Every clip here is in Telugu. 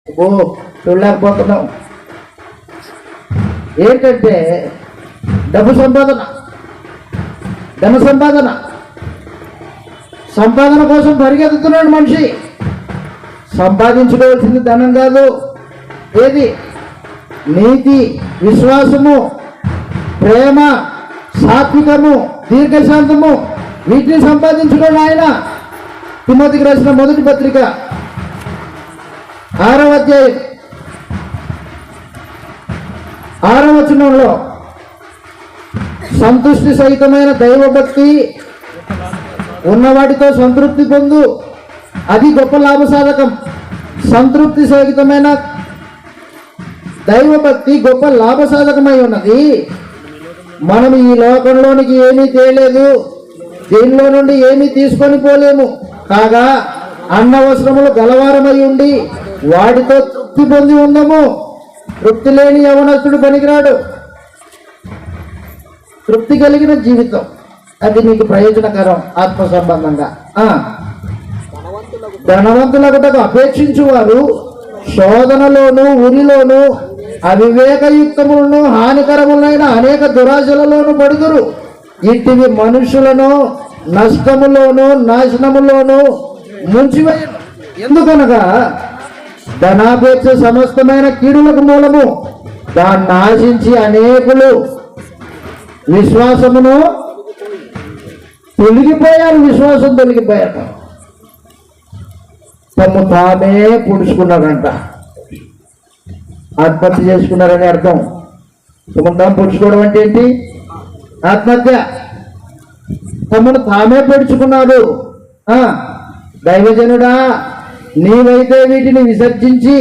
చూడలేకపోతున్నాం. ఏంటంటే డబ్బు సంపాదన, ధన సంపాదన, సంపాదన కోసం పరిగెత్తుతున్నాడు మనిషి. సంపాదించుకోవాల్సింది ధనం కాదు, ఏది నీతి, విశ్వాసము, ప్రేమ, సాత్వికము, దీర్ఘశాంతము, వీటిని సంపాదించుకోండి. ఆయన తిమోతికి రాసిన మొదటి పత్రిక 6వ అధ్యాయం 6వ వచనంలో సంతృష్టి సహితమైన దైవభక్తి ఉన్నవాటితో సంతృప్తి పొందు, అది గొప్ప లాభసాధకం. సంతృప్తి సహితమైన దైవభక్తి గొప్ప లాభసాధకమై ఉన్నది. మనం ఈ లోకంలోనికి ఏమీ తేలేదు, దీనిలో నుండి ఏమీ తీసుకొని పోలేము. కాగా అన్నవసరములు గలవారమై ఉండి వాటితో తృప్తి పొంది ఉందము. తృప్తి లేని యవనస్తుడు పనికిరాడు. తృప్తి కలిగిన జీవితం అది నీకు ప్రయోజనకరం. ఆత్మ సంబంధంగా ధనవంతులకు అపేక్షించు వారు శోధనలోను, ఉరిలోను, అవివేకయుక్తములను, హానికరములైన అనేక దురాశలలోను పడుదురు. ఇటివి మనుషులను నష్టములోను, నాశనములోను ముంచివేయను. ఎందుకనగా ధనాపేక్ష సమస్తమైన కీడులకు మూలము. దాన్ని ఆశించి అనేకులు విశ్వాసమును తొలగిపోయారు. విశ్వాసం తొలగిపోయారు, తమ్ము తామే పుడుచుకున్నారంట. ఆత్మహత్య చేసుకున్నారని అర్థం. తమను తాము పుడుచుకోవడం అంటే ఏంటి? ఆత్మహత్య. తమను తామే పొడుచుకున్నాడు. దైవజనుడా, నీవైతే వీటిని విసర్జించి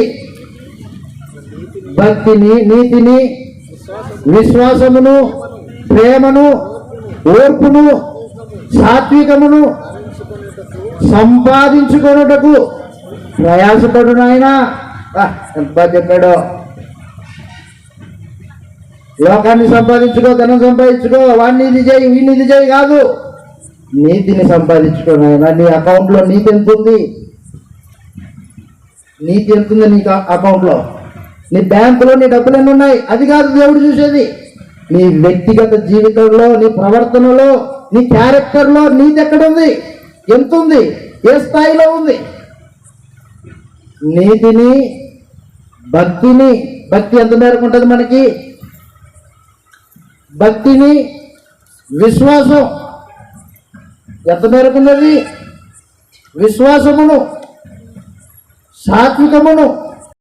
భక్తిని, నీతిని, విశ్వాసమును, ప్రేమను, ఓర్పును, సాత్వికమును సంపాదించుకొనుటకు ప్రయాసపడు నాయనా. ఎంత చెప్పాడో! లోకాన్ని సంపాదించుకో, ధనం సంపాదించుకో, వాడిని ఇది చేయి, వీడిని ఇది చేయి కాదు. నీతిని సంపాదించుకో నాయనా. నీ అకౌంట్లో నీతి ఎంత ఉంది? నీతి ఎంత ఉంది నీ అకౌంట్లో? నీ బ్యాంకులో నీ డబ్బులు ఎన్ని ఉన్నాయి? అది కాదు దేవుడు చూసేది. నీ వ్యక్తిగత జీవితంలో, నీ ప్రవర్తనలో, నీ క్యారెక్టర్లో నీతి ఎక్కడుంది? ఎంత ఉంది? ఏ స్థాయిలో ఉంది? నీతిని, భక్తిని, భక్తి ఎంత మేరకు ఉంటుంది మనకి? భక్తిని, విశ్వాసం ఎంత మేరకు ఉన్నది? విశ్వాసమును, సాత్వికమును,